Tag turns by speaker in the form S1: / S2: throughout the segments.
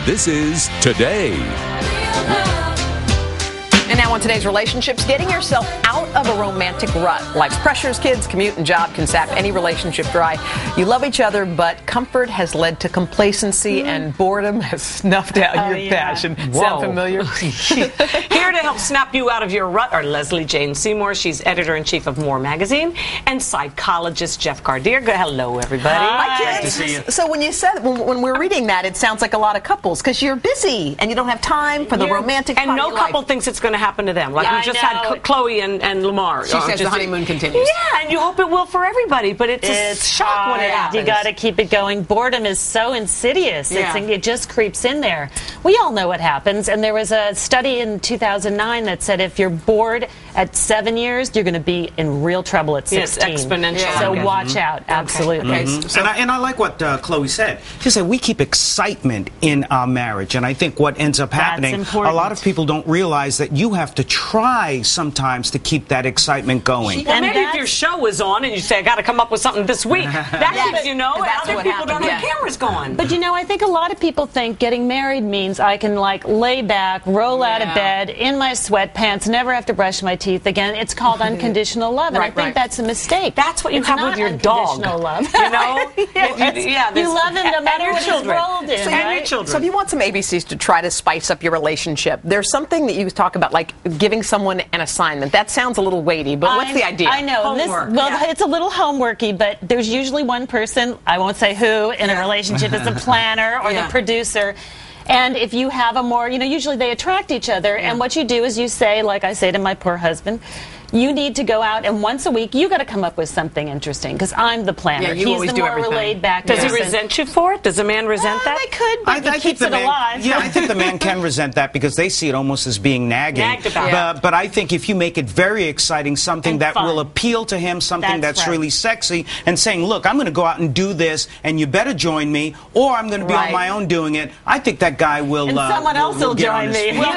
S1: This is Today.
S2: And now on today's relationships, getting yourself out of a romantic rut. Life's pressures, kids, commute, and job can sap any relationship dry. You love each other, but comfort has led to complacency and boredom has snuffed out your passion. Sound familiar?
S3: Here to help snap you out of your rut are Lesley Jane Seymour. She's editor-in-chief of More Magazine, and psychologist Jeff Gardier. Hello, everybody.
S2: Hi, kids.
S4: Good to see you.
S2: So when you said, when we're reading that, it sounds like a lot of couples because you're busy and you don't have time for the romantic part
S3: and no
S2: of your
S3: couple
S2: life.
S3: thinks it's going to happen to them. Like we just had Chloe and Lamar.
S2: She says the honeymoon continues.
S3: Yeah, and you hope it will for everybody, but it's a shock when it happens.
S5: You got to keep it going. Boredom is so insidious. It just creeps in there. We all know what happens, and there was a study in 2009 that said if you're bored at 7 years, you're going to be in real trouble at 16.
S3: Yes, exponential.
S5: So watch out. Absolutely.
S4: And I like what Chloe said. She said we keep excitement in our marriage, and I think what ends up happening, a lot of people don't realize that you have to try sometimes to keep that excitement going.
S3: Well, maybe if your show is on and you say, I got to come up with something this week, that keeps you know, other people don't have cameras going.
S5: But I think a lot of people think getting married means I can lay back, roll out of bed, in my sweatpants, never have to brush my teeth again. It's called unconditional love, and I think that's a mistake.
S3: That's what you have with your dog.
S5: Love.
S3: You know?
S5: You love him no matter what he's rolled in, right?
S2: So if you want some ABCs to try to spice up your relationship, there's something that you talk about, like giving someone an assignment. That sounds a little weighty, but what's the idea?
S5: I know. It's a little homeworky, but there's usually one person, I won't say who, in a relationship is the planner or the producer. And if you have a more, usually they attract each other. And what you do is you say, like I say to my poor husband, you need to go out, and once a week, you got to come up with something interesting, because I'm the planner.
S2: Yeah,
S5: He's the more laid back.
S3: Does he resent you for it? Does a man resent that?
S5: They could, but he keeps it alive.
S4: Yeah, I think the man can resent that because they see it almost as being nagging.
S3: Nagged about.
S4: But I think if you make it very exciting, something that will appeal to him, something that's really sexy, and saying, look, I'm going to go out and do this, and you better join me, or I'm going to be on my own doing it, I think that guy will
S5: And someone else will join me.
S3: Well,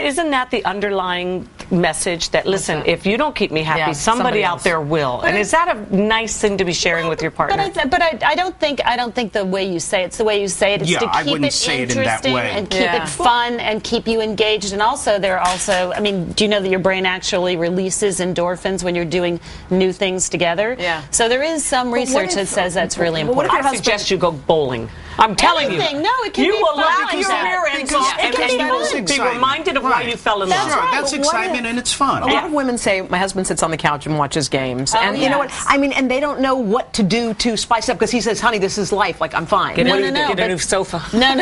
S3: isn't that the underlying message that, listen, if you don't keep me happy, somebody out there will. And is that a nice thing to be sharing with your partner?
S5: But I don't think the way you say it's the way you say it. It's to keep it interesting and keep it fun and keep you engaged. And also, do you know that your brain actually releases endorphins when you're doing new things together? Yeah. So there is some research that says that's really important.
S3: I suggest you go bowling. I'm telling you.
S5: No, it can
S3: you
S5: be
S3: will
S5: fun.
S3: laugh your rear ends off, and you will be reminded of why you fell in love.
S4: That's excitement, and it's fun.
S2: A lot of women say, my husband sits on the couch and watches games. And you know what? I mean, and they don't know what to do to spice it up, because he says, honey, this is life. Like, I'm fine.
S3: Get a new sofa.
S5: No.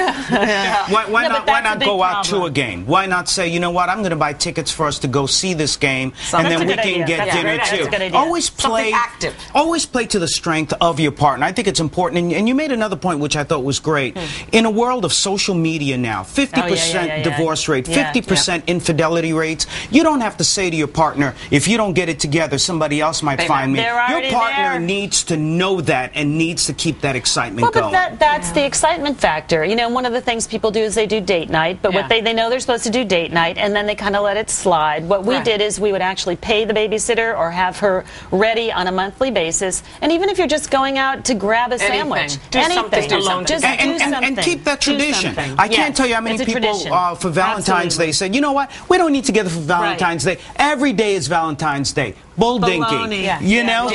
S4: Why not go out to a game? Why not say, you know what, I'm going to buy tickets for us to go see this game, and then we can get dinner too. Always play
S3: active.
S4: Always play to the strength of your partner. I think it's important. And you made another point which I thought was great. In a world of social media now, 50% divorce rate, 50% infidelity rates, you don't have to say to your partner, if you don't get it together, somebody else might find me. Your partner needs to know that and needs to keep that excitement going.
S5: But that's the excitement factor. One of the things people do is they do date night, but what they know they're supposed to do date night, and then they kind of let it slide. What we did is we would actually pay the babysitter or have her ready on a monthly basis, and even if you're just going out to grab a sandwich,
S4: and keep that tradition. I can't tell you how many people for Valentine's Day said, you know what, we don't need together for Valentine's Day. Every day is Valentine's Day. Bull dinky.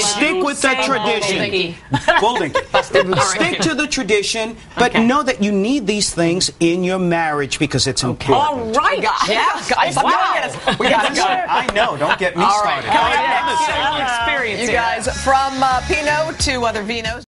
S4: Stick with the tradition. Bull dinky. Stick to the tradition, but know that you need these things in your marriage because it's important.
S3: All right, guys. Wow.
S2: We got to go.
S4: I know. Don't get me started.
S2: You guys, from Pinot to other vinos.